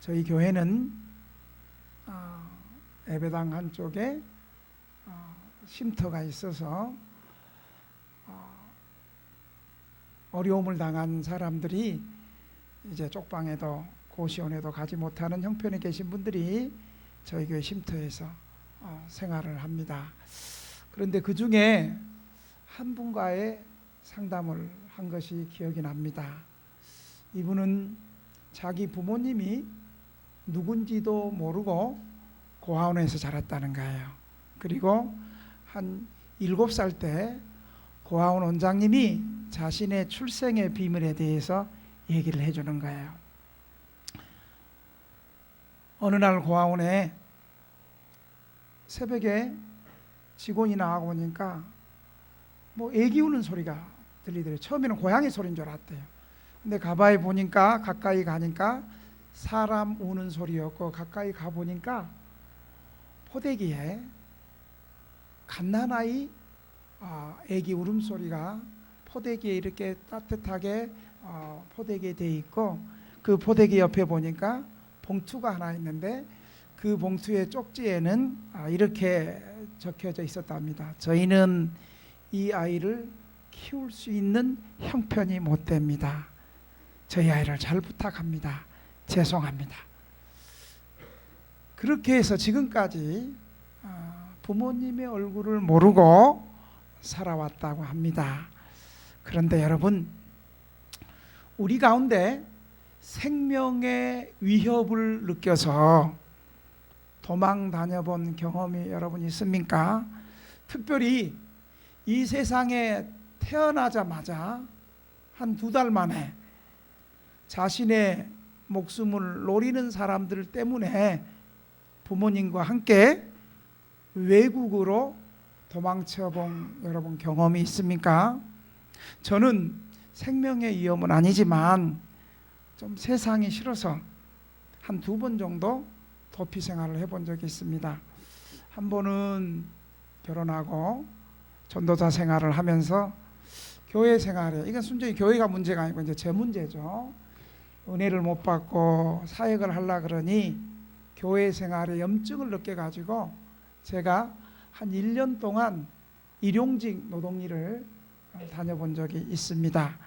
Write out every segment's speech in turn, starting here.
저희 교회는 예배당 한쪽에 쉼터가 있어서 어려움을 당한 사람들이 이제 쪽방에도 고시원에도 가지 못하는 형편에 계신 분들이 저희 교회 쉼터에서 생활을 합니다. 그런데 그 중에 한 분과의 상담을 한 것이 기억이 납니다. 이분은 자기 부모님이 누군지도 모르고 고아원에서 자랐다는 거예요. 그리고 한 7살 때 고아원 원장님이 자신의 출생의 비밀에 대해서 얘기를 해주는 거예요. 어느 날 고아원에 새벽에 직원이 나가고 보니까 애기 우는 소리가 들리더래요. 처음에는 고양이 소리인 줄 알았대요. 근데 가봐야 보니까, 가까이 가니까 사람 우는 소리였고, 가까이 가보니까 포대기에 갓난아이 애기 울음소리가 포대기에 이렇게 따뜻하게 포대기에 돼 있고, 그 포대기 옆에 보니까 봉투가 하나 있는데 그 봉투의 쪽지에는 이렇게 적혀져 있었답니다. 저희는 이 아이를 키울 수 있는 형편이 못 됩니다. 저희 아이를 잘 부탁합니다. 죄송합니다. 그렇게 해서 지금까지 부모님의 얼굴을 모르고 살아왔다고 합니다. 그런데 여러분, 우리 가운데 생명의 위협을 느껴서 도망 다녀본 경험이 여러분 있습니까? 특별히 이 세상에 태어나자마자 한 2달 만에 자신의 목숨을 노리는 사람들 때문에 부모님과 함께 외국으로 도망쳐본 여러분 경험이 있습니까? 저는 생명의 위험은 아니지만 좀 세상이 싫어서 한 2번 정도 도피 생활을 해본 적이 있습니다. 한 번은 결혼하고 전도사 생활을 하면서 교회 생활에, 이건 순전히 교회가 문제가 아니고 이제 제 문제죠. 은혜를 못 받고 사역을 하려고 그러니 교회 생활에 염증을 느껴가지고 제가 한 1년 동안 일용직 노동일을 다녀본 적이 있습니다.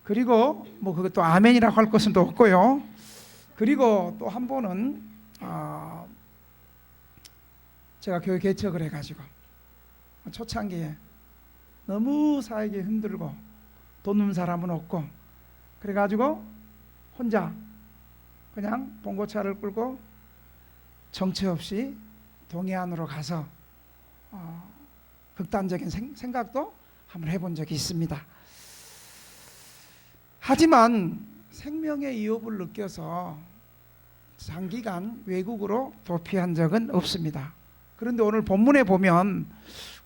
그리고 그것도 아멘이라고 할 것은 또 없고요. 그리고 또 한 번은 제가 교회 개척을 해가지고 초창기에 너무 사역이 힘들고 돈 없는 사람은 없고 그래가지고 혼자 그냥 봉고차를 끌고 정처 없이 동해안으로 가서 극단적인 생각도 한번 해본 적이 있습니다. 하지만 생명의 위협을 느껴서 장기간 외국으로 도피한 적은 없습니다. 그런데 오늘 본문에 보면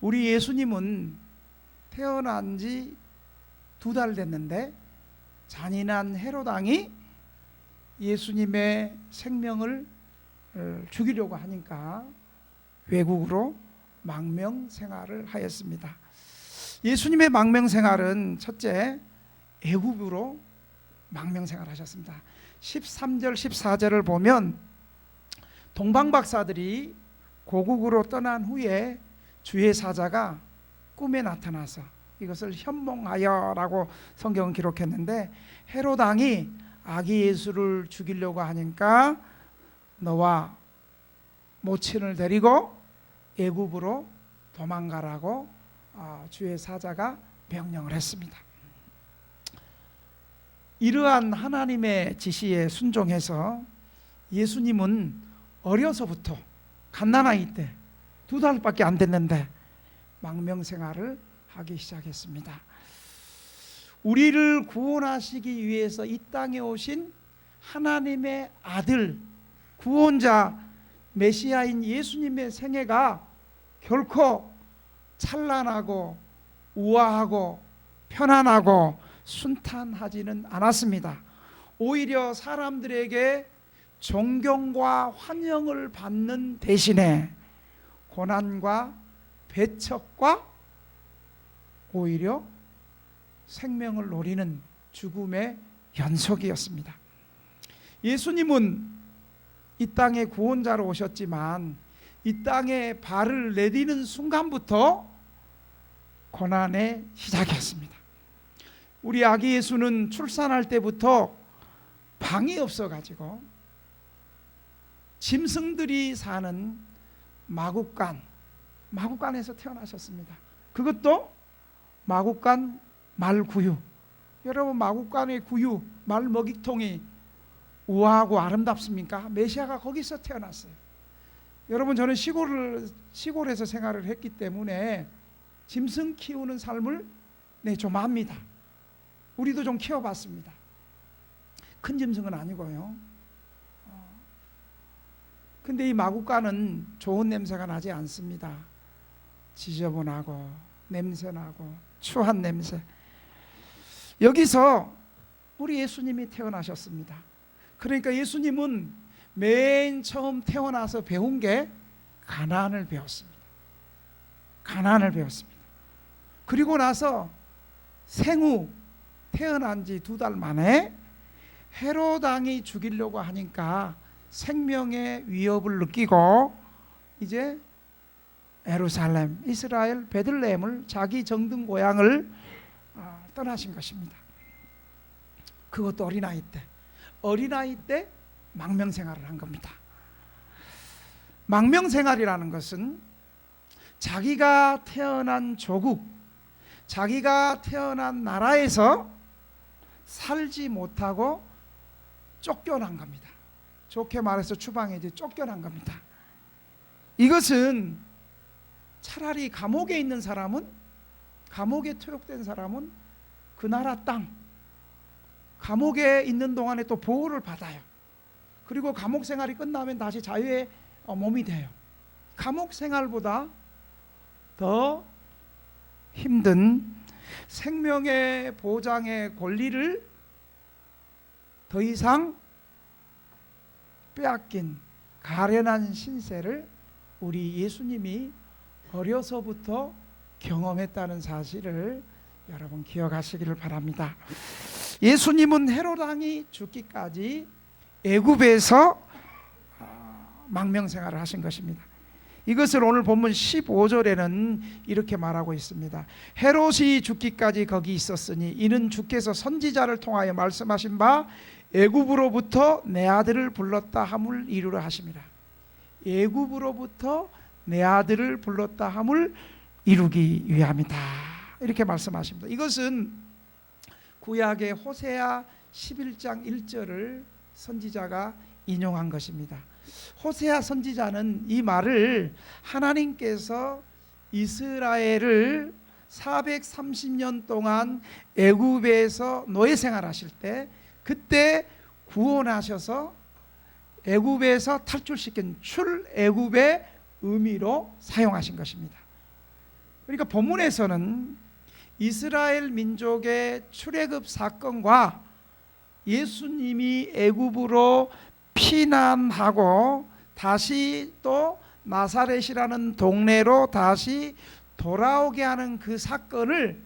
우리 예수님은 태어난 지 2달 됐는데 잔인한 헤롯 왕이 예수님의 생명을 죽이려고 하니까 외국으로 망명 생활을 하였습니다. 예수님의 망명 생활은 첫째, 애굽으로 망명 생활하셨습니다. 13절 14절을 보면 동방박사들이 고국으로 떠난 후에 주의 사자가 꿈에 나타나서 이것을 현몽하여라고 성경은 기록했는데, 헤롯 왕이 아기 예수를 죽이려고 하니까 너와 모친을 데리고 애굽으로 도망가라고 주의 사자가 명령을 했습니다. 이러한 하나님의 지시에 순종해서 예수님은 어려서부터 갓난아이 때 2달밖에 안 됐는데 망명 생활을 하기 시작했습니다. 우리를 구원하시기 위해서 이 땅에 오신 하나님의 아들, 구원자, 메시아인 예수님의 생애가 결코 찬란하고 우아하고 편안하고 순탄하지는 않았습니다. 오히려 사람들에게 존경과 환영을 받는 대신에 고난과 배척과 오히려 생명을 노리는 죽음의 연속이었습니다. 예수님은 이 땅에 구원자로 오셨지만 이 땅에 발을 내디는 순간부터 고난의 시작이었습니다. 우리 아기 예수는 출산할 때부터 방이 없어가지고 짐승들이 사는 마구간에서 태어나셨습니다. 그것도 마구간 말구유. 여러분, 마구간의 구유, 말 먹이통이 우아하고 아름답습니까? 메시아가 거기서 태어났어요. 여러분, 저는 시골에서 생활을 했기 때문에 짐승 키우는 삶을 좀 압니다. 우리도 좀 키워봤습니다. 큰 짐승은 아니고요. 근데 이 마구간은 좋은 냄새가 나지 않습니다. 지저분하고 냄새나고 추한 냄새. 여기서 우리 예수님이 태어나셨습니다. 그러니까 예수님은 맨 처음 태어나서 배운 게 가난을 배웠습니다. 가난을 배웠습니다. 그리고 나서 생후 태어난 지 2달 만에 헤롯 왕이 죽이려고 하니까 생명의 위협을 느끼고 이제 예루살렘, 이스라엘 베들레헴을, 자기 정든 고향을 떠나신 것입니다. 그것도 어린아이 때 망명생활을 한 겁니다. 망명생활이라는 것은 자기가 태어난 조국, 자기가 태어난 나라에서 살지 못하고 쫓겨난 겁니다. 좋게 말해서 추방에 이제 쫓겨난 겁니다. 이것은 차라리 감옥에 있는 사람은, 감옥에 투옥된 사람은 그 나라 땅, 감옥에 있는 동안에 또 보호를 받아요. 그리고 감옥 생활이 끝나면 다시 자유의 몸이 돼요. 감옥 생활보다 더 힘든 생명의 보장의 권리를 더 이상 빼앗긴 가련한 신세를 우리 예수님이 어려서부터 경험했다는 사실을 여러분 기억하시기를 바랍니다. 예수님은 헤롯 왕이 죽기까지 애굽에서 망명생활을 하신 것입니다. 이것을 오늘 본문 15절에는 이렇게 말하고 있습니다. 헤롯이 죽기까지 거기 있었으니 이는 주께서 선지자를 통하여 말씀하신 바 애굽으로부터 내 아들을 불렀다 함을 이루려 하심이라. 애굽으로부터 내 아들을 불렀다 함을 이루기 위함이다. 이렇게 말씀하십니다. 이것은 구약의 호세아 11장 1절을 선지자가 인용한 것입니다. 호세아 선지자는 이 말을 하나님께서 이스라엘을 430년 동안 애굽에서 노예 생활하실 때 그때 구원하셔서 애굽에서 탈출시킨 출애굽의 의미로 사용하신 것입니다. 그러니까 본문에서는 이스라엘 민족의 출애굽 사건과 예수님이 애굽으로 피난하고 다시 또 나사렛이라는 동네로 다시 돌아오게 하는 그 사건을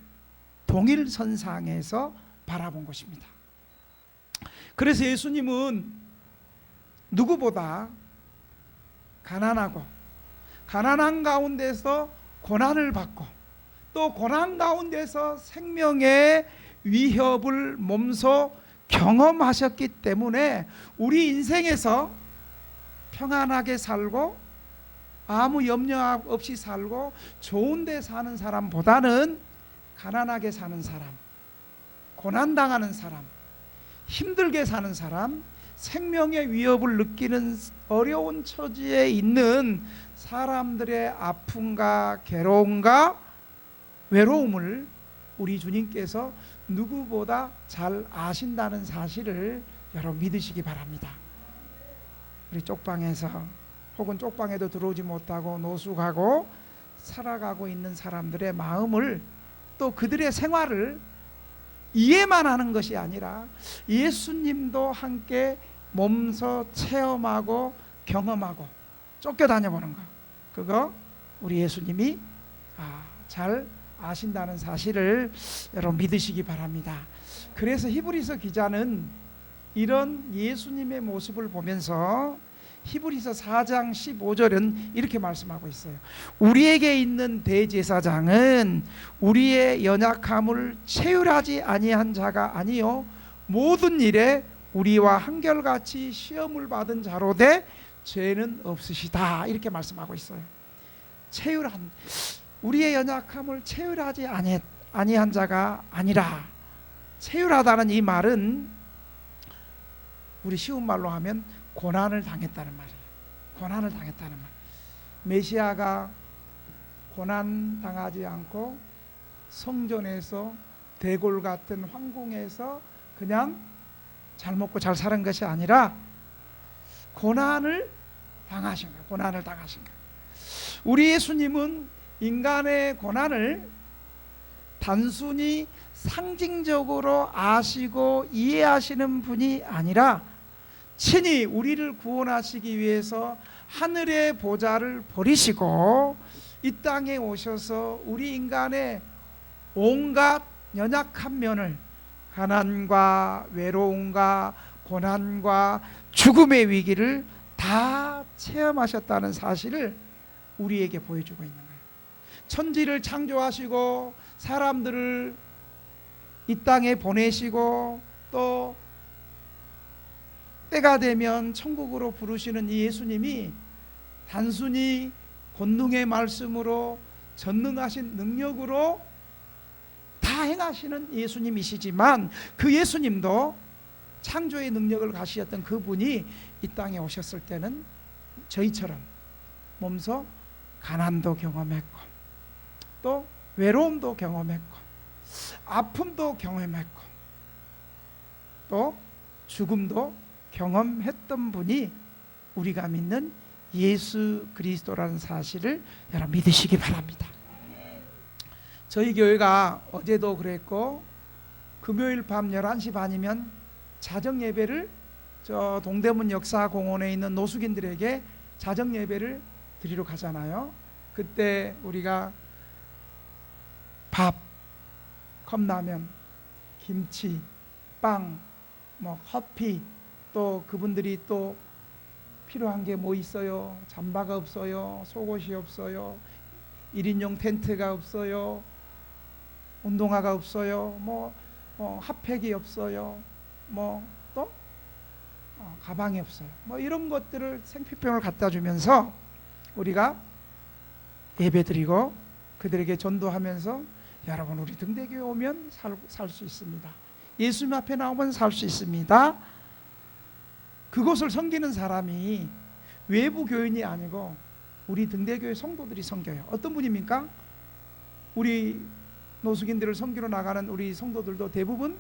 동일선상에서 바라본 것입니다. 그래서 예수님은 누구보다 가난한 가운데서 고난을 받고 또 고난 가운데서 생명의 위협을 몸소 경험하셨기 때문에 우리 인생에서 평안하게 살고 아무 염려 없이 살고 좋은 데 사는 사람보다는 가난하게 사는 사람, 고난당하는 사람, 힘들게 사는 사람, 생명의 위협을 느끼는 어려운 처지에 있는 사람들의 아픔과 괴로움과 외로움을 우리 주님께서 누구보다 잘 아신다는 사실을 여러분 믿으시기 바랍니다. 우리 쪽방에서 혹은 쪽방에도 들어오지 못하고 노숙하고 살아가고 있는 사람들의 마음을 또 그들의 생활을 이해만 하는 것이 아니라 예수님도 함께 몸소 체험하고 경험하고 쫓겨다녀보는 것, 그거 우리 예수님이 잘 아신다는 사실을 여러분 믿으시기 바랍니다. 그래서 히브리서 기자는 이런 예수님의 모습을 보면서 히브리서 4장 15절은 이렇게 말씀하고 있어요. 우리에게 있는 대제사장은 우리의 연약함을 체휼하지 아니한 자가 아니요 모든 일에 우리와 한결같이 시험을 받은 자로되 죄는 없으시다, 이렇게 말씀하고 있어요. 체휼한, 우리의 연약함을 체휼하지 아니한 자가 아니라, 체휼하다는 이 말은 우리 쉬운 말로 하면 고난을 당했다는 말이에요. 고난을 당했다는 말. 메시아가 고난 당하지 않고 성전에서 대골 같은 황궁에서 그냥 잘 먹고 잘 사는 것이 아니라 고난을 당하신 거예요. 고난을 당하신 거예요. 우리 예수님은 인간의 고난을 단순히 상징적으로 아시고 이해하시는 분이 아니라 친히 우리를 구원하시기 위해서 하늘의 보좌를 버리시고 이 땅에 오셔서 우리 인간의 온갖 연약한 면을, 가난과 외로움과 고난과 죽음의 위기를 다 체험하셨다는 사실을 우리에게 보여주고 있는 거예요. 천지를 창조하시고 사람들을 이 땅에 보내시고 또 때가 되면 천국으로 부르시는 이 예수님이 단순히 권능의 말씀으로 전능하신 능력으로 다 행하시는 예수님이시지만 그 예수님도 창조의 능력을 가지셨던 그분이 이 땅에 오셨을 때는 저희처럼 몸소 가난도 경험했고 또 외로움도 경험했고 아픔도 경험했고 또 죽음도 경험했던 분이 우리가 믿는 예수 그리스도라는 사실을 여러분 믿으시기 바랍니다. 저희 교회가 어제도 그랬고 금요일 밤 11시 반이면 자정 예배를 저 동대문 역사공원에 있는 노숙인들에게 자정 예배를 드리러 가잖아요. 그때 우리가 밥, 컵라면, 김치, 빵, 커피, 또 그분들이 또 필요한 게 뭐 있어요? 잠바가 없어요, 속옷이 없어요, 1인용 텐트가 없어요, 운동화가 없어요, 핫팩이 없어요, 또 가방이 없어요. 이런 것들을 생필품을 갖다 주면서 우리가 예배드리고 그들에게 전도하면서 여러분 우리 등대교회 오면 살 수 있습니다. 예수님 앞에 나오면 살 수 있습니다. 그곳을 섬기는 사람이 외부 교인이 아니고 우리 등대교회 성도들이 섬겨요. 어떤 분입니까? 우리 노숙인들을 섬기러 나가는 우리 성도들도 대부분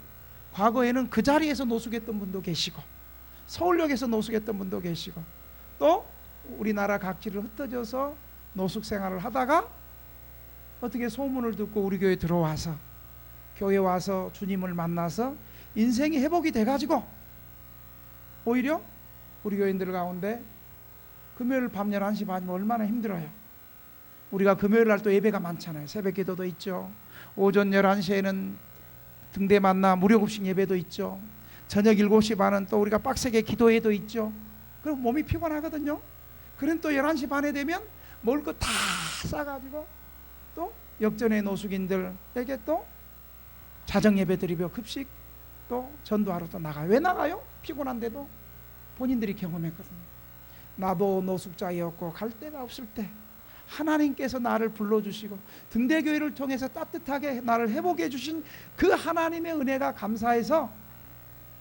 과거에는 그 자리에서 노숙했던 분도 계시고 서울역에서 노숙했던 분도 계시고 또 우리나라 각지를 흩어져서 노숙 생활을 하다가 어떻게 소문을 듣고 우리 교회에 들어와서 교회 와서 주님을 만나서 인생이 회복이 돼가지고 오히려 우리 교인들 가운데 금요일 밤 11시 반이면 얼마나 힘들어요. 우리가 금요일 날 또 예배가 많잖아요. 새벽 기도도 있죠. 오전 11시에는 등대 만나 무료급식 예배도 있죠. 저녁 7시 반은 또 우리가 빡세게 기도회도 있죠. 그럼 몸이 피곤하거든요. 그럼 또 11시 반에 되면 먹을 거 다 싸가지고 또 역전의 노숙인들에게 또 자정 예배 드리며 급식 또 전도하러 또 나가요. 왜 나가요? 피곤한데도 본인들이 경험했거든요. 나도 노숙자였고 갈 데가 없을 때 하나님께서 나를 불러주시고 등대교회를 통해서 따뜻하게 나를 회복해 주신 그 하나님의 은혜가 감사해서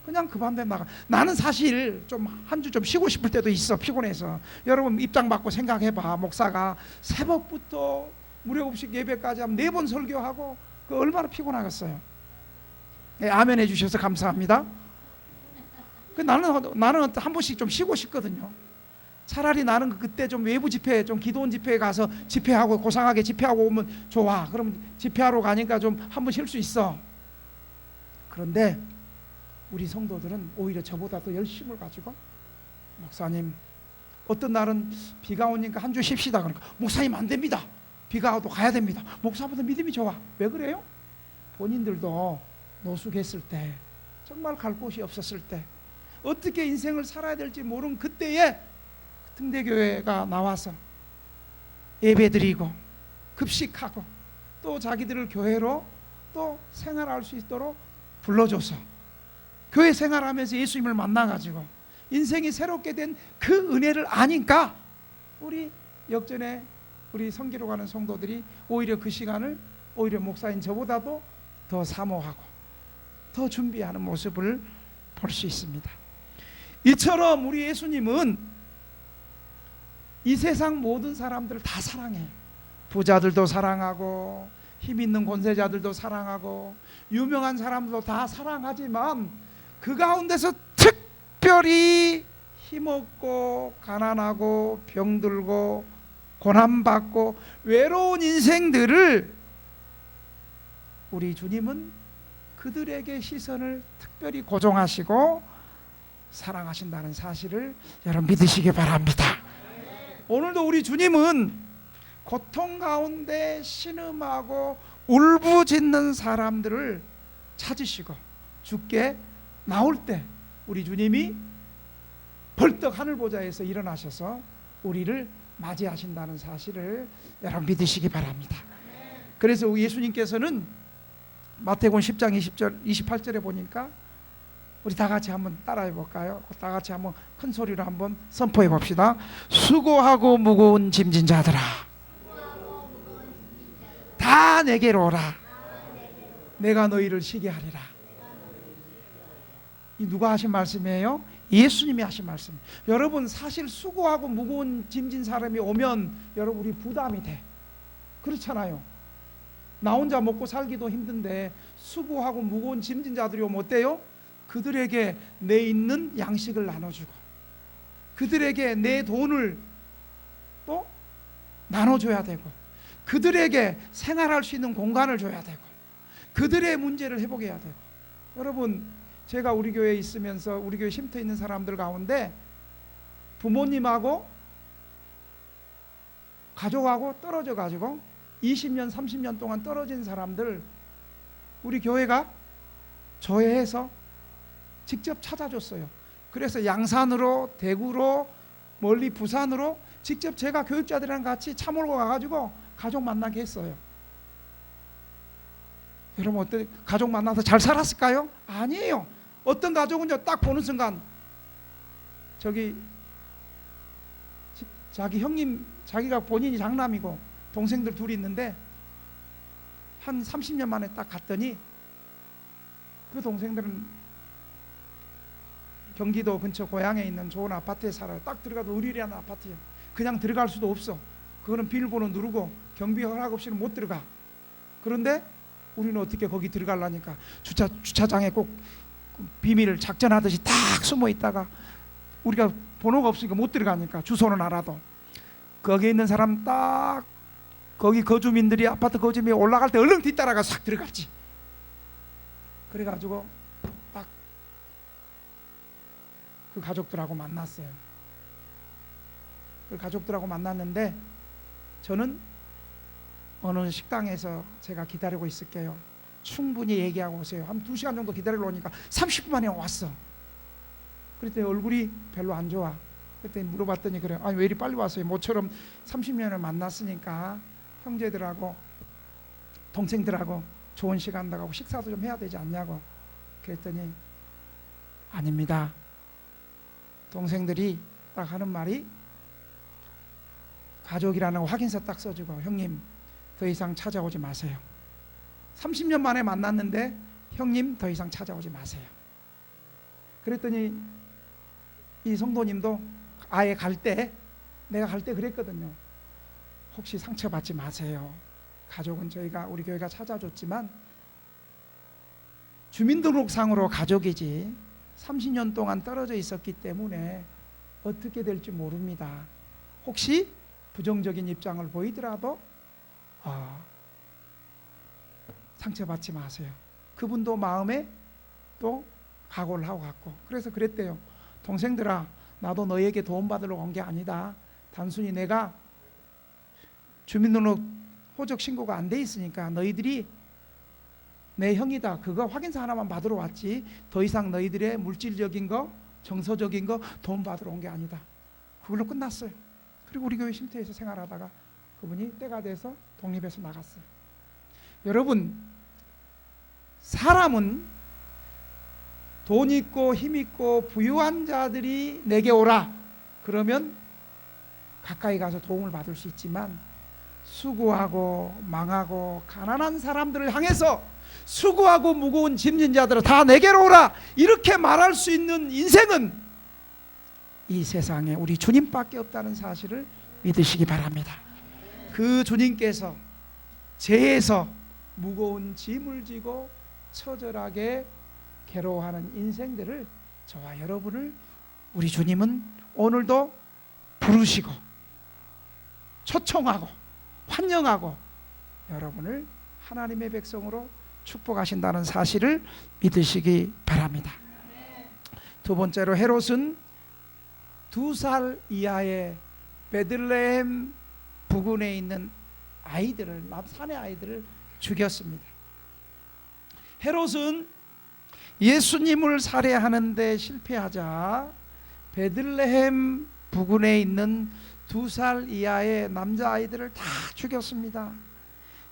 그냥 그 밤에 나가. 나는 사실 좀 한 주 좀 쉬고 싶을 때도 있어. 피곤해서. 여러분 입장 받고 생각해봐. 목사가 새벽부터 무료급식 예배까지 하면 4번 설교하고 그 얼마나 피곤하겠어요. 네, 아멘 해주셔서 감사합니다. 나는 한 번씩 좀 쉬고 싶거든요. 차라리 나는 그때 좀 외부 집회, 좀 기도원 집회에 가서 집회하고 고상하게 집회하고 오면 좋아. 그럼 집회하러 가니까 좀 한 번 쉴 수 있어. 그런데 우리 성도들은 오히려 저보다 더 열심을 가지고 목사님 어떤 날은 비가 오니까 한 주 쉽시다. 그러니까 목사님 안 됩니다. 비가 와도 가야 됩니다. 목사보다 믿음이 좋아. 왜 그래요? 본인들도 노숙했을 때 정말 갈 곳이 없었을 때 어떻게 인생을 살아야 될지 모르는 그때에 등대교회가 나와서 예배드리고 급식하고 또 자기들을 교회로 또 생활할 수 있도록 불러줘서 교회 생활하면서 예수님을 만나가지고 인생이 새롭게 된 그 은혜를 아니까 우리 역전에 우리 성기로 가는 성도들이 오히려 그 시간을 오히려 목사인 저보다도 더 사모하고 더 준비하는 모습을 볼 수 있습니다. 이처럼 우리 예수님은 이 세상 모든 사람들을 다 사랑해요. 부자들도 사랑하고 힘 있는 권세자들도 사랑하고 유명한 사람들도 다 사랑하지만 그 가운데서 특별히 힘없고 가난하고 병들고 고난받고 외로운 인생들을 우리 주님은 그들에게 시선을 특별히 고정하시고 사랑하신다는 사실을 여러분 믿으시기 바랍니다. 오늘도 우리 주님은 고통 가운데 신음하고 울부짖는 사람들을 찾으시고 주께 나올 때 우리 주님이 벌떡 하늘보좌에서 일어나셔서 우리를 맞이하신다는 사실을 여러분 믿으시기 바랍니다. 그래서 예수님께서는 마태복음 10장 20절 28절에 보니까 우리 다 같이 한번 따라해 볼까요? 다 같이 한번 큰 소리로 한번 선포해 봅시다. 수고하고 무거운 짐진 자들아 다 내게로 오라. 내가 너희를 쉬게 하리라. 이 누가 하신 말씀이에요? 예수님이 하신 말씀. 여러분 사실 수고하고 무거운 짐진 사람이 오면 여러분 우리 부담이 돼. 그렇잖아요. 나 혼자 먹고 살기도 힘든데 수고하고 무거운 짐진 자들이 오면 어때요? 그들에게 내 있는 양식을 나눠주고 그들에게 내 돈을 또 나눠줘야 되고 그들에게 생활할 수 있는 공간을 줘야 되고 그들의 문제를 회복해야 되고. 여러분 제가 우리 교회에 있으면서 우리 교회 쉼터 있는 사람들 가운데 부모님하고 가족하고 떨어져 가지고 20년 30년 동안 떨어진 사람들 우리 교회가 조회해서 직접 찾아줬어요. 그래서 양산으로 대구로 멀리 부산으로 직접 제가 교육자들이랑 같이 차 몰고 가가지고 가족 만나게 했어요. 여러분 어때? 가족 만나서 잘 살았을까요? 아니에요. 어떤 가족은요 딱 보는 순간 저기 자기 형님 자기가 본인이 장남이고 동생들 둘이 있는데 한 30년 만에 딱 갔더니 그 동생들은 경기도 근처 고향에 있는 좋은 아파트에 살아요. 딱 들어가도 의리리한 아파트예요. 그냥 들어갈 수도 없어. 그거는 비밀번호 누르고 경비 허락 없이는 못 들어가. 그런데 우리는 어떻게 거기 들어가려니까 주차장에 꼭 비밀 작전하듯이 딱 숨어 있다가 우리가 번호가 없으니까 못 들어가니까 주소는 알아도 거기에 있는 사람 딱 거기 거주민들이 아파트 거주민이 올라갈 때 얼른 뒤따라가 싹 들어갔지. 그래가지고 딱 그 가족들하고 만났어요. 그 가족들하고 만났는데 저는 어느 식당에서 제가 기다리고 있을게요. 충분히 얘기하고 오세요. 한 2시간 정도 기다리러 오니까 30분 만에 왔어. 그랬더니 얼굴이 별로 안 좋아. 그랬더니 물어봤더니 그래. 아니 왜 이리 빨리 왔어요? 모처럼 30년을 만났으니까 형제들하고 동생들하고 좋은 시간 나가고 식사도 좀 해야 되지 않냐고. 그랬더니 아닙니다. 동생들이 딱 하는 말이 가족이라는 거 확인서 딱 써주고 형님 더 이상 찾아오지 마세요. 30년 만에 만났는데 형님 더 이상 찾아오지 마세요. 그랬더니 이 성도님도 아예 갈 때 내가 갈 때 그랬거든요. 혹시 상처받지 마세요. 가족은 저희가 우리 교회가 찾아줬지만 주민등록상으로 가족이지 30년 동안 떨어져 있었기 때문에 어떻게 될지 모릅니다. 혹시 부정적인 입장을 보이더라도 상처받지 마세요. 그분도 마음에 또 각오를 하고 갔고. 그래서 그랬대요. 동생들아 나도 너에게 도움받으러 온 게 아니다. 단순히 내가 주민등록 호적 신고가 안 돼 있으니까 너희들이 내 형이다 그거 확인서 하나만 받으러 왔지 더 이상 너희들의 물질적인 거 정서적인 거 돈 받으러 온 게 아니다. 그걸로 끝났어요. 그리고 우리 교회 쉼터에서 생활하다가 그분이 때가 돼서 독립해서 나갔어요. 여러분, 사람은 돈 있고 힘 있고 부유한 자들이 내게 오라 그러면 가까이 가서 도움을 받을 수 있지만, 수고하고 망하고 가난한 사람들을 향해서 수고하고 무거운 짐진 자들아 다 내게로 오라 이렇게 말할 수 있는 인생은 이 세상에 우리 주님밖에 없다는 사실을 믿으시기 바랍니다. 그 주님께서 죄에서 무거운 짐을 지고 처절하게 괴로워하는 인생들을, 저와 여러분을 우리 주님은 오늘도 부르시고 초청하고 환영하고 여러분을 하나님의 백성으로 축복하신다는 사실을 믿으시기 바랍니다. 두 번째로, 헤롯은 2살 이하의 베들레헴 부근에 있는 아이들을, 남산의 아이들을 죽였습니다. 헤롯은 예수님을 살해하는데 실패하자 베들레헴 부근에 있는 2살 이하의 남자아이들을 다 죽였습니다.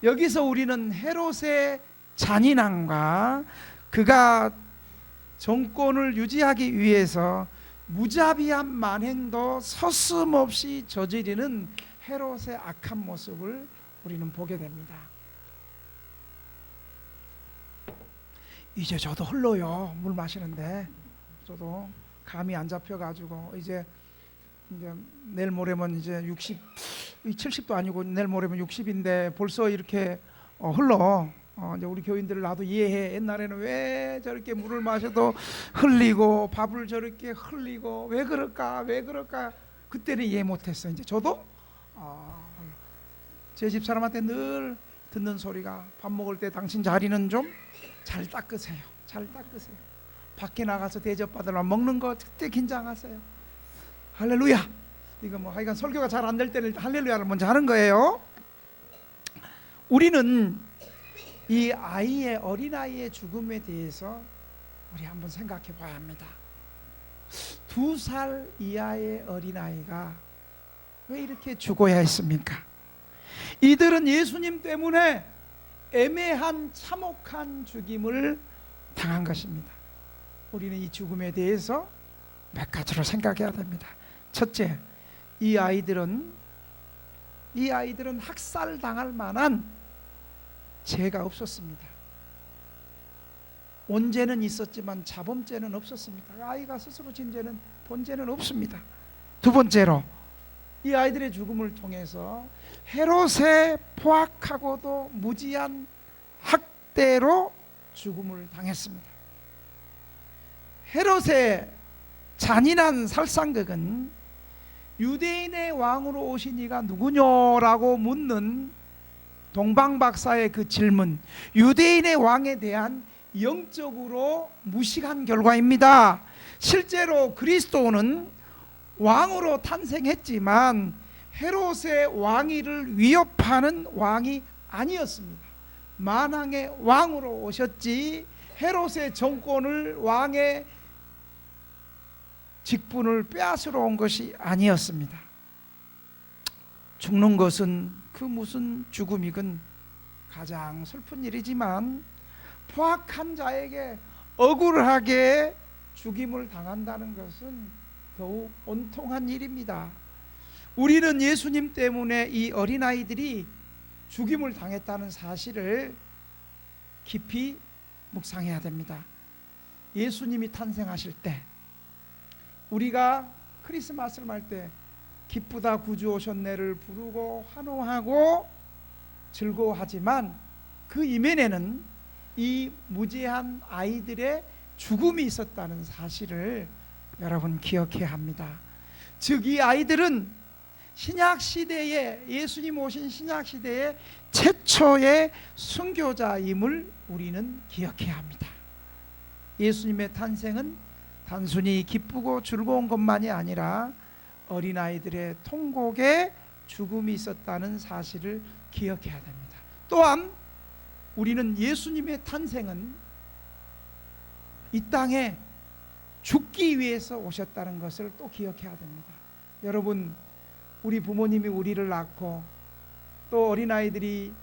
여기서 우리는 헤롯의 잔인함과 그가 정권을 유지하기 위해서 무자비한 만행도 서슴없이 저지르는 헤롯의 악한 모습을 우리는 보게 됩니다. 이제 저도 홀로요 물 마시는데 저도 감이 안 잡혀가지고 이제 내일 모레면 이제 70도 아니고 내일 모레면 60인데 벌써 이렇게 흘러. 이제 우리 교인들을 나도 이해해. 옛날에는 왜 저렇게 물을 마셔도 흘리고 밥을 저렇게 흘리고 왜 그럴까 그때는 이해 못했어. 이제 저도 제 집 사람한테 늘 듣는 소리가, 밥 먹을 때 당신 자리는 좀 잘 닦으세요. 잘 닦으세요. 밖에 나가서 대접받으러 먹는 거 그때 긴장하세요. 할렐루야. 이거 뭐 하여간 설교가 잘 안 될 때는 할렐루야를 먼저 하는 거예요. 우리는 이 아이의, 어린아이의 죽음에 대해서 우리 한번 생각해 봐야 합니다. 2살 이하의 어린아이가 왜 이렇게 죽어야 했습니까? 이들은 예수님 때문에 애매한 참혹한 죽임을 당한 것입니다. 우리는 이 죽음에 대해서 몇 가지로 생각해야 됩니다. 첫째, 이 아이들은 학살당할 만한 죄가 없었습니다. 원죄는 있었지만 자범죄는 없었습니다. 아이가 스스로 진 죄는, 본죄는 없습니다. 두 번째로, 이 아이들의 죽음을 통해서 헤롯의 포악하고도 무지한 학대로 죽음을 당했습니다. 헤롯의 잔인한 살상극은 유대인의 왕으로 오신 이가 누구냐라고 묻는 동방박사의 그 질문, 유대인의 왕에 대한 영적으로 무식한 결과입니다. 실제로 그리스도는 왕으로 탄생했지만 헤롯의 왕위를 위협하는 왕이 아니었습니다. 만왕의 왕으로 오셨지 헤롯의 정권을, 왕의 직분을 빼앗으러 온 것이 아니었습니다. 죽는 것은 그 무슨 죽음이건 가장 슬픈 일이지만 포악한 자에게 억울하게 죽임을 당한다는 것은 더욱 온통한 일입니다. 우리는 예수님 때문에 이 어린아이들이 죽임을 당했다는 사실을 깊이 묵상해야 됩니다. 예수님이 탄생하실 때, 우리가 크리스마스를 할 때 기쁘다 구주 오셨네를 부르고 환호하고 즐거워하지만 그 이면에는 이 무죄한 아이들의 죽음이 있었다는 사실을 여러분 기억해야 합니다. 즉 이 아이들은 신약시대에, 예수님 오신 신약시대의 최초의 순교자임을 우리는 기억해야 합니다. 예수님의 탄생은 단순히 기쁘고 즐거운 것만이 아니라 어린아이들의 통곡에 죽음이 있었다는 사실을 기억해야 됩니다. 또한 우리는 예수님의 탄생은 이 땅에 죽기 위해서 오셨다는 것을 또 기억해야 됩니다. 여러분, 우리 부모님이 우리를 낳고 또 어린아이들이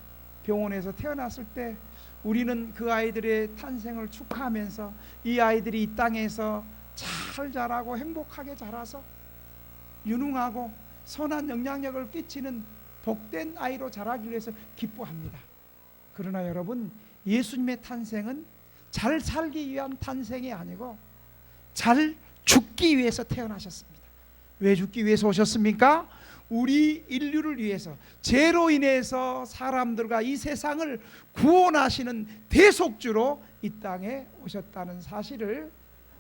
병원에서 태어났을 때 우리는 그 아이들의 탄생을 축하하면서 이 아이들이 이 땅에서 잘 자라고 행복하게 자라서 유능하고 선한 영향력을 끼치는 복된 아이로 자라기 위해서 기뻐합니다. 그러나 여러분, 예수님의 탄생은 잘 살기 위한 탄생이 아니고 잘 죽기 위해서 태어나셨습니다. 왜 죽기 위해서 오셨습니까? 우리 인류를 위해서, 죄로 인해서 사람들과 이 세상을 구원하시는 대속주로 이 땅에 오셨다는 사실을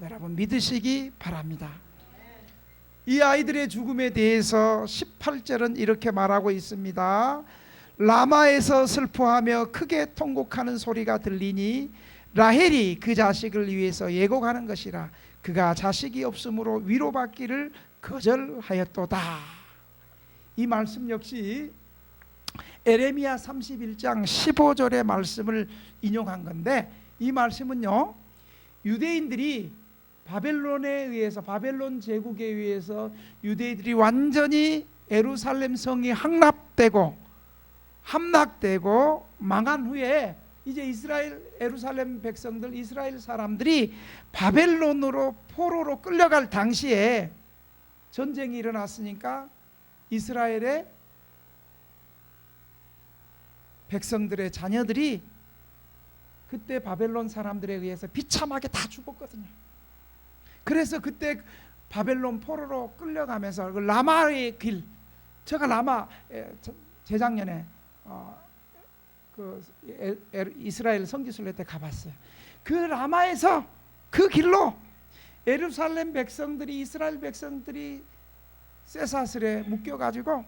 여러분 믿으시기 바랍니다. 이 아이들의 죽음에 대해서 18절은 이렇게 말하고 있습니다. 라마에서 슬퍼하며 크게 통곡하는 소리가 들리니 라헬이 그 자식을 위해서 예곡하는 것이라. 그가 자식이 없으므로 위로받기를 거절하였도다. 이 말씀 역시 에레미야 31장 15절의 말씀을 인용한 건데, 이 말씀은요, 유대인들이 바벨론에 의해서, 바벨론 제국에 의해서 유대인들이 완전히 예루살렘 성이 함락되고 망한 후에 이제 예루살렘 백성들, 이스라엘 사람들이 바벨론으로 포로로 끌려갈 당시에 전쟁이 일어났으니까 이스라엘의 백성들의 자녀들이 그때 바벨론 사람들에 의해서 비참하게 다 죽었거든요. 그래서 그때 바벨론 포로로 끌려가면서 그 라마의 길, 제가 라마 재작년에 이스라엘 선교순례 때 가봤어요. 그 라마에서 그 길로 예루살렘 백성들이, 이스라엘 백성들이 쇠사슬에 묶여가지고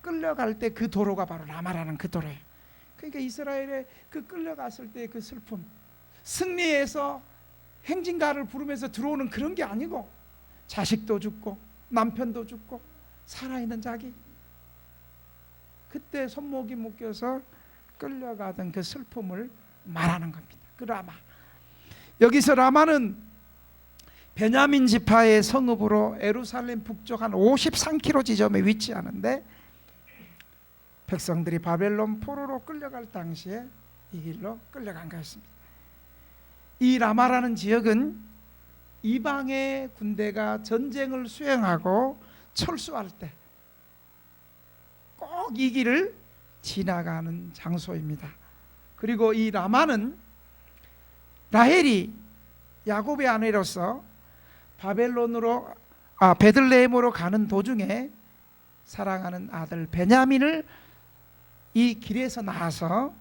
끌려갈 때 그 도로가 바로 라마라는 그 도로예요. 그러니까 이스라엘에 그 끌려갔을 때 그 슬픔, 승리해서 행진가를 부르면서 들어오는 그런 게 아니고 자식도 죽고 남편도 죽고 살아있는 자기, 그때 손목이 묶여서 끌려가던 그 슬픔을 말하는 겁니다. 그 라마. 여기서 라마는 베냐민 지파의 성읍으로 예루살렘 북쪽 한 53km 지점에 위치하는데, 백성들이 바벨론 포로로 끌려갈 당시에 이 길로 끌려간 것입니다. 이 라마라는 지역은 이방의 군대가 전쟁을 수행하고 철수할 때 꼭 이 길을 지나가는 장소입니다. 그리고 이 라마는 라헬이 야곱의 아내로서 베들레헴으로 가는 도중에 사랑하는 아들 베냐민을 이 길에서 낳아서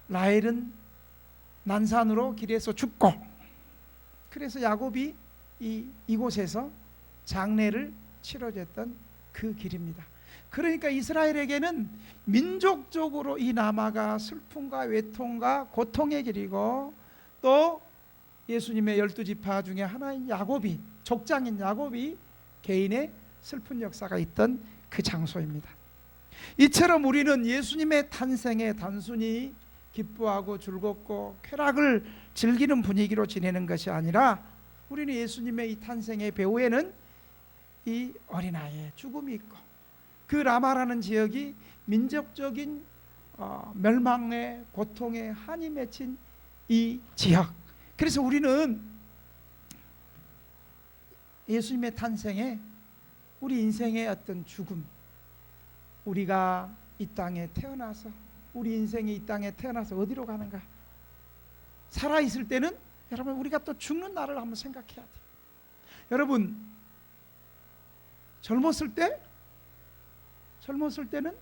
라헬은 난산으로 길에서 죽고, 그래서 야곱이 이곳에서 장례를 치러졌던 그 길입니다. 그러니까 이스라엘에게는 민족적으로 이 라마가 슬픔과 외통과 고통의 길이고, 또 예수님의 12지파 중에 하나인 야곱이, 족장인 야곱이 개인의 슬픈 역사가 있던 그 장소입니다. 이처럼 우리는 예수님의 탄생에 단순히 기뻐하고 즐겁고 쾌락을 즐기는 분위기로 지내는 것이 아니라, 우리는 예수님의 이 탄생의 배후에는 이 어린아이의 죽음이 있고, 그 라마라는 지역이 민족적인 멸망의 고통에 한이 맺힌 이 지역. 그래서 우리는 예수님의 탄생에 우리 인생의 어떤 죽음, 우리가 이 땅에 태어나서, 우리 인생이 이 땅에 태어나서 어디로 가는가? 살아있을 때는 여러분 우리가 또 죽는 날을 한번 생각해야 돼요. 여러분 젊었을 때는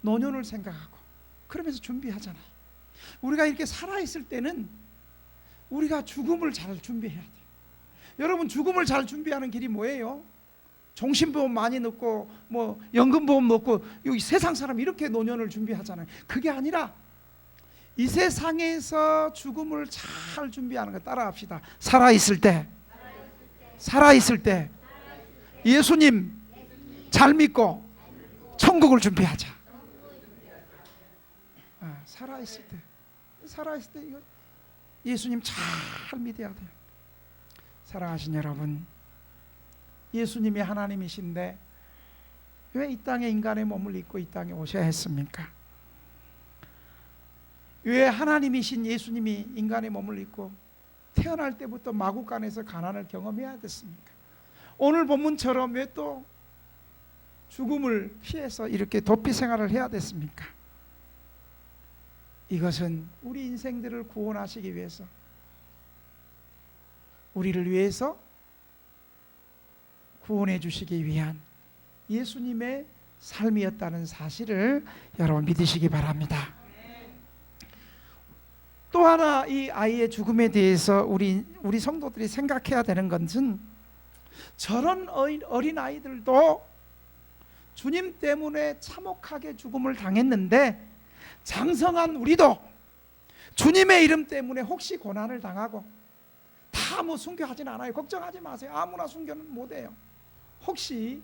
노년을 생각하고 그러면서 준비하잖아요. 우리가 이렇게 살아있을 때는 우리가 죽음을 잘 준비해야 돼요. 여러분 죽음을 잘 준비하는 길이 뭐예요? 종신보험 많이 넣고 뭐 연금보험 넣고 여기 세상 사람 이렇게 노년을 준비하잖아요. 그게 아니라 이 세상에서 죽음을 잘 준비하는 거 따라합시다. 살아있을 때 예수님 잘 믿고 천국을 준비하자. 살아있을 때 이거 예수님 잘 믿어야 돼요. 사랑하신 여러분, 예수님이 하나님이신데 왜 이 땅에 인간의 몸을 입고 이 땅에 오셔야 했습니까? 왜 하나님이신 예수님이 인간의 몸을 입고 태어날 때부터 마구간에서 가난을 경험해야 됐습니까? 오늘 본문처럼 왜 또 죽음을 피해서 이렇게 도피 생활을 해야 됐습니까? 이것은 우리 인생들을 구원하시기 위해서, 우리를 위해서 구원해 주시기 위한 예수님의 삶이었다는 사실을 여러분 믿으시기 바랍니다. 또 하나 이 아이의 죽음에 대해서 우리 성도들이 생각해야 되는 것은, 저런 어린 아이들도 주님 때문에 참혹하게 죽음을 당했는데 장성한 우리도 주님의 이름 때문에 혹시 고난을 당하고, 다 뭐 순교하진 않아요. 걱정하지 마세요. 아무나 순교는 못해요. 혹시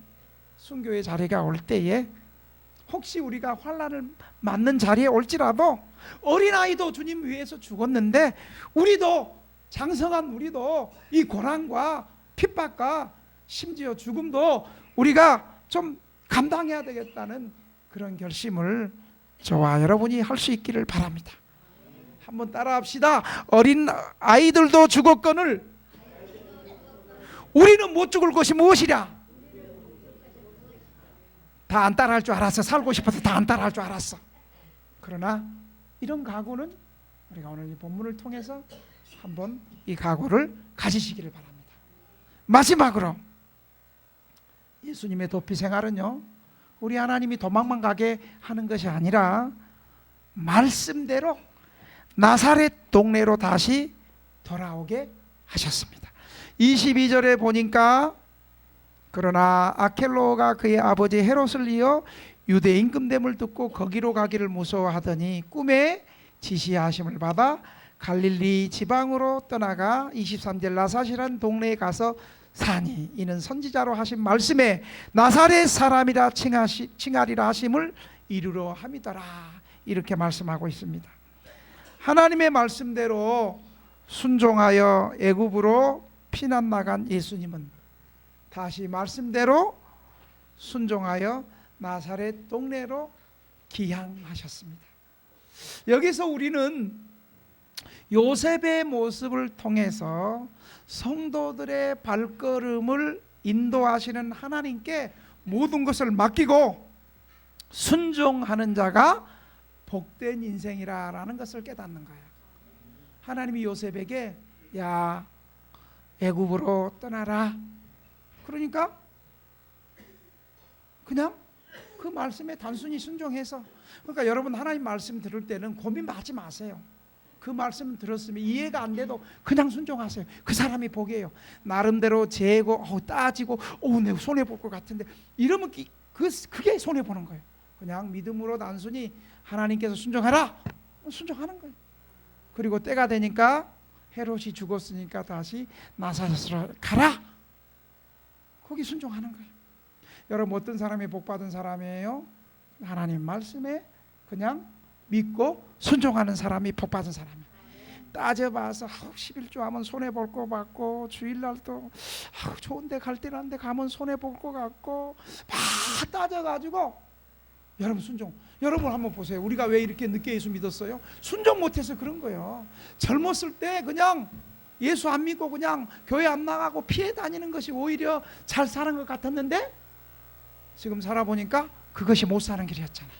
순교의 자리가 올 때에, 혹시 우리가 환난을 맞는 자리에 올지라도, 어린아이도 주님 위해서 죽었는데 우리도, 장성한 우리도 이 고난과 핍박과 심지어 죽음도 우리가 좀 감당해야 되겠다는 그런 결심을 저와 여러분이 할 수 있기를 바랍니다. 한번 따라합시다. 어린 아이들도 죽었거늘 우리는 못 죽을 것이 무엇이랴? 다 안 따라할 줄 알았어. 살고 싶어서 다 안 따라할 줄 알았어. 그러나 이런 각오는 우리가 오늘 이 본문을 통해서 한번 이 각오를 가지시기를 바랍니다. 마지막으로, 예수님의 도피 생활은요, 우리 하나님이 도망만 가게 하는 것이 아니라 말씀대로 나사렛 동네로 다시 돌아오게 하셨습니다. 22절에 보니까, 그러나 아켈로가 그의 아버지 헤롯을 이어 유대 임금됨을 듣고 거기로 가기를 무서워하더니 꿈에 지시하심을 받아 갈릴리 지방으로 떠나가 23절 나사렛이라는 동네에 가서 사니, 이는 선지자로 하신 말씀에 나사렛 사람이라 칭하리라 하심을 이루려 함이더라. 이렇게 말씀하고 있습니다. 하나님의 말씀대로 순종하여 애굽으로 피난 나간 예수님은 다시 말씀대로 순종하여 나사렛 동네로 귀향하셨습니다. 여기서 우리는 요셉의 모습을 통해서 성도들의 발걸음을 인도하시는 하나님께 모든 것을 맡기고 순종하는 자가 복된 인생이라는 것을 깨닫는 거예요. 하나님이 요셉에게 야, 애굽으로 떠나라. 그러니까 그냥 그 말씀에 단순히 순종해서, 그러니까 여러분 하나님 말씀 들을 때는 고민하지 마세요. 그 말씀 들었으면 이해가 안 돼도 그냥 순종하세요. 그 사람이 보게요. 나름대로 재고 따지고 내 손해 볼 것 같은데 이러면 그게 손해 보는 거예요. 그냥 믿음으로 단순히 하나님께서 순종하라, 순종하는 거예요. 그리고 때가 되니까 헤롯이 죽었으니까 다시 나사렛으로 가라, 거기 순종하는 거예요. 여러분 어떤 사람이 복받은 사람이에요? 하나님 말씀에 그냥 믿고 순종하는 사람이 복받은 사람이에요. 따져봐서 11조 하면 손해볼 거 같고, 주일날도 좋은데 갈 때란데 가면 손해볼 거 같고, 막 따져가지고 여러분 순종. 여러분 한번 보세요. 우리가 왜 이렇게 늦게 예수 믿었어요? 순종 못해서 그런 거예요. 젊었을 때 그냥 예수 안 믿고 그냥 교회 안 나가고 피해 다니는 것이 오히려 잘 사는 것 같았는데, 지금 살아보니까 그것이 못 사는 길이었잖아요.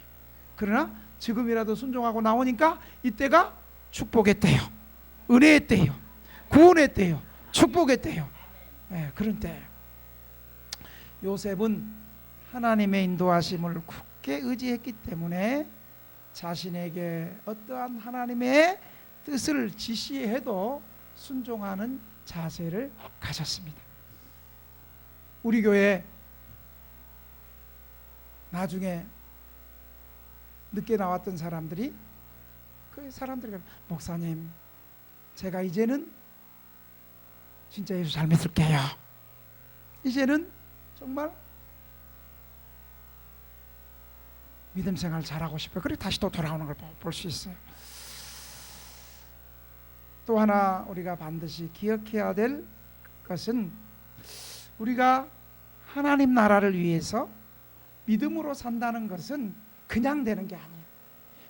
그러나 지금이라도 순종하고 나오니까 이때가 축복의 때요, 은혜의 때요, 구원의 때요, 축복의 때요. 네, 그런 때예요. 요셉은 하나님의 인도하심을 굳게 의지했기 때문에 자신에게 어떠한 하나님의 뜻을 지시해도 순종하는 자세를 가졌습니다. 우리 교회 나중에 늦게 나왔던 사람들이, 그 사람들이 목사님, 제가 이제는 진짜 예수 잘 믿을게요. 이제는 정말 믿음 생활 잘하고 싶어요. 그리고 다시 또 돌아오는 걸 볼 수 있어요. 또 하나 우리가 반드시 기억해야 될 것은 우리가 하나님 나라를 위해서 믿음으로 산다는 것은 그냥 되는 게 아니에요.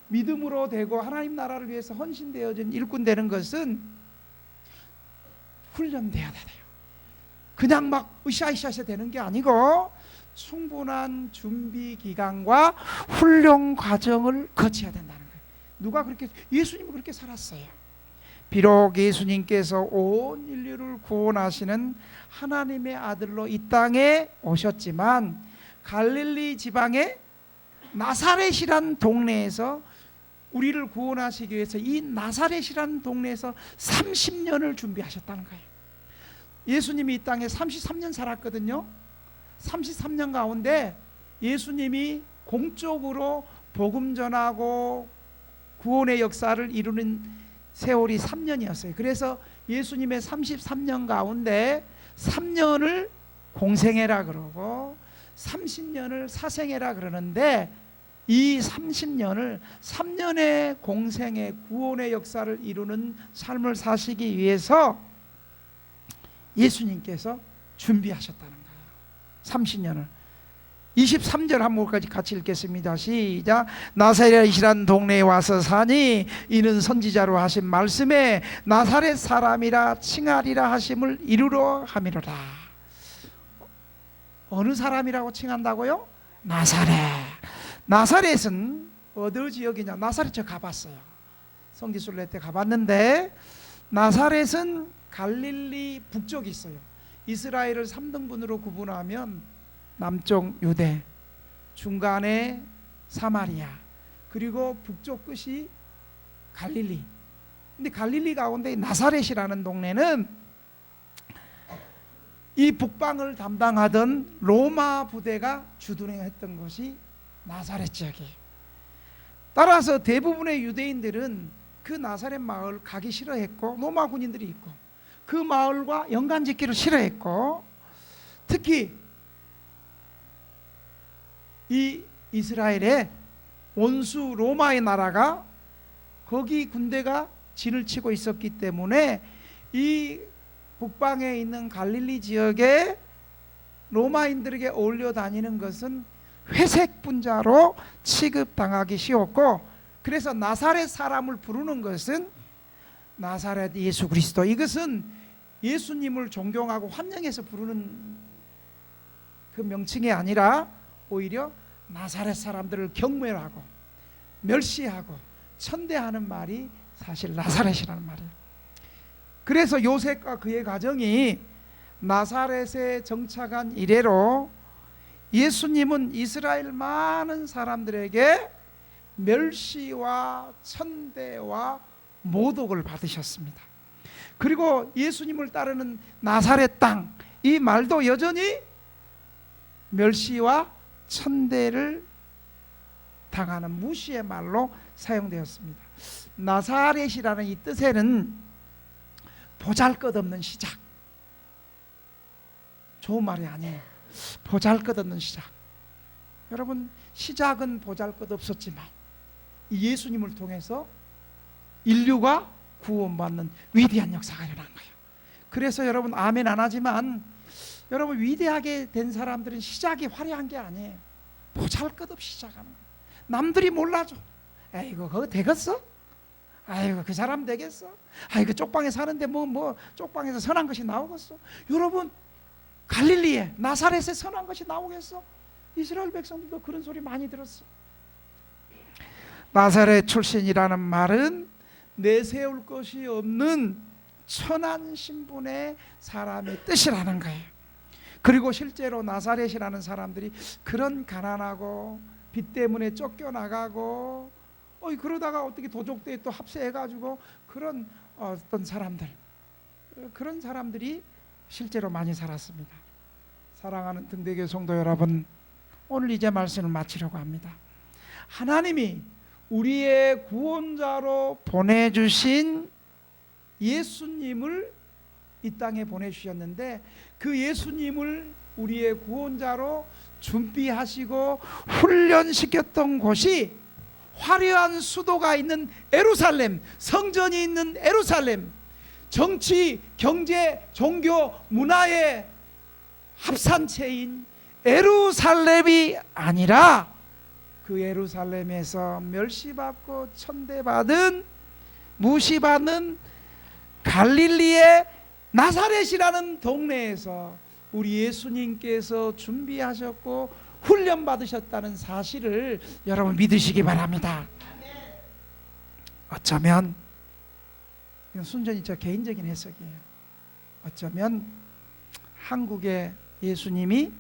믿음으로 되고 하나님 나라를 위해서 헌신되어진 일꾼 되는 것은 훈련되어야 돼요. 그냥 막 으쌰으쌰 되는 게 아니고 충분한 준비 기간과 훈련 과정을 거쳐야 된다는 거예요. 누가 그렇게, 예수님은 그렇게 살았어요. 비록 예수님께서 온 인류를 구원하시는 하나님의 아들로 이 땅에 오셨지만 갈릴리 지방의 나사렛이란 동네에서 우리를 구원하시기 위해서 이 나사렛이란 동네에서 30년을 준비하셨다는 거예요. 예수님이 이 땅에 33년 살았거든요. 33년 가운데 예수님이 공적으로 복음 전하고 구원의 역사를 이루는 세월이 3년이었어요. 그래서 예수님의 33년 가운데 3년을 공생애라 그러고 30년을 사생애라 그러는데, 이 30년을 3년의 공생애 구원의 역사를 이루는 삶을 사시기 위해서 예수님께서 준비하셨다는 거예요. 30년을. 23절 한 목까지 같이 읽겠습니다. 시작. 나사렛이란 동네에 와서 사니 이는 선지자로 하신 말씀에 나사렛 사람이라 칭하리라 하심을 이루러 함이로라. 어느 사람이라고 칭한다고요? 나사렛. 나사렛은 어느 지역이냐? 나사렛 저 가봤어요. 성지순례 때 가봤는데, 나사렛은 갈릴리 북쪽에 있어요. 이스라엘을 3등분으로 구분하면 남쪽 유대, 중간에 사마리아, 그리고 북쪽 끝이 갈릴리. 근데 갈릴리 가운데 나사렛이라는 동네는 이 북방을 담당하던 로마 부대가 주둔했던 곳이 나사렛 지역이에요. 따라서 대부분의 유대인들은 그 나사렛 마을 가기 싫어했고, 로마 군인들이 있고 그 마을과 연관 짓기를 싫어했고, 특히 이 이스라엘의 원수 로마의 나라가 거기 군대가 진을 치고 있었기 때문에 이 북방에 있는 갈릴리 지역에 로마인들에게 어울려 다니는 것은 회색 분자로 취급당하기 쉬웠고, 그래서 나사렛 사람을 부르는 것은 나사렛 예수 그리스도, 이것은 예수님을 존경하고 환영해서 부르는 그 명칭이 아니라 오히려 나사렛 사람들을 경멸하고 멸시하고 천대하는 말이 사실 나사렛이라는 말이에요. 그래서 요셉과 그의 가정이 나사렛에 정착한 이래로 예수님은 이스라엘 많은 사람들에게 멸시와 천대와 모독을 받으셨습니다. 그리고 예수님을 따르는 나사렛 땅, 이 말도 여전히 멸시와 천대를 당하는 무시의 말로 사용되었습니다. 나사렛이라는 이 뜻에는 보잘것없는 시작, 좋은 말이 아니에요. 보잘것없는 시작. 여러분, 시작은 보잘것없었지만 이 예수님을 통해서 인류가 구원받는 위대한 역사가 일어난 거예요. 그래서 여러분 아멘 안 하지만, 여러분 위대하게 된 사람들은 시작이 화려한 게 아니에요. 보잘것없이 시작하는 거예요. 남들이 몰라줘. 에이구 그거 되겠어? 아이고 그 사람 되겠어? 아이고 쪽방에 사는데 뭐 쪽방에서 선한 것이 나오겠어? 여러분 갈릴리에 나사렛에 선한 것이 나오겠어? 이스라엘 백성들도 그런 소리 많이 들었어. 나사렛 출신이라는 말은 내세울 것이 없는 천한 신분의 사람의 뜻이라는 거예요. 그리고 실제로 나사렛이라는 사람들이 그런 가난하고 빚 때문에 쫓겨나가고 그러다가 어떻게 도적대에 또 합세해가지고 그런 어떤 사람들, 그런 사람들이 실제로 많이 살았습니다. 사랑하는 등대교 성도 여러분, 오늘 이제 말씀을 마치려고 합니다. 하나님이 우리의 구원자로 보내주신 예수님을 이 땅에 보내주셨는데, 그 예수님을 우리의 구원자로 준비하시고 훈련시켰던 곳이 화려한 수도가 있는 예루살렘, 성전이 있는 예루살렘, 정치, 경제, 종교, 문화의 합산체인 예루살렘이 아니라 그 예루살렘에서 멸시받고 천대받은 무시받는 갈릴리의 나사렛이라는 동네에서 우리 예수님께서 준비하셨고 훈련받으셨다는 사실을 여러분 믿으시기 바랍니다. 어쩌면 이건 순전히 저 개인적인 해석이에요. 어쩌면 한국에 예수님이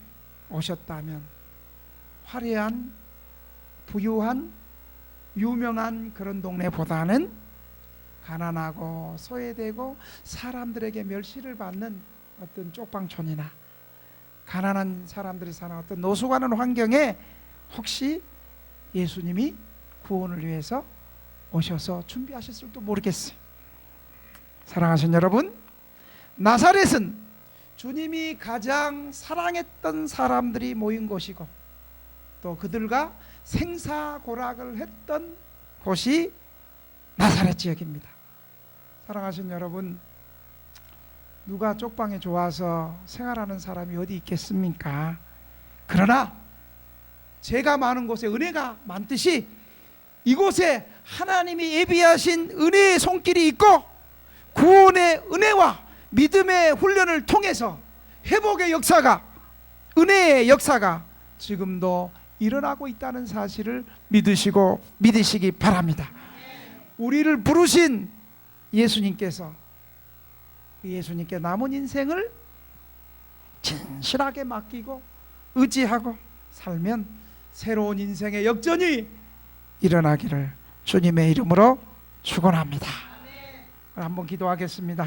오셨다면 화려한 부유한 유명한 그런 동네보다는 가난하고 소외되고 사람들에게 멸시를 받는 어떤 쪽방촌이나 가난한 사람들이 사는 어떤 노숙하는 환경에 혹시 예수님이 구원을 위해서 오셔서 준비하셨을지도 모르겠어요. 사랑하신 여러분, 나사렛은 주님이 가장 사랑했던 사람들이 모인 곳이고 또 그들과 생사고락을 했던 곳이 나사렛 지역입니다. 사랑하신 여러분, 누가 쪽방에 좋아서 생활하는 사람이 어디 있겠습니까? 그러나 죄가 많은 곳에 은혜가 많듯이 이곳에 하나님이 예비하신 은혜의 손길이 있고 구원의 은혜와 믿음의 훈련을 통해서 회복의 역사가, 은혜의 역사가 지금도 일어나고 있다는 사실을 믿으시기 바랍니다. 우리를 부르신 예수님께서 예수님께 남은 인생을 진실하게 맡기고 의지하고 살면 새로운 인생의 역전이 일어나기를 주님의 이름으로 축원합니다. 한번 기도하겠습니다.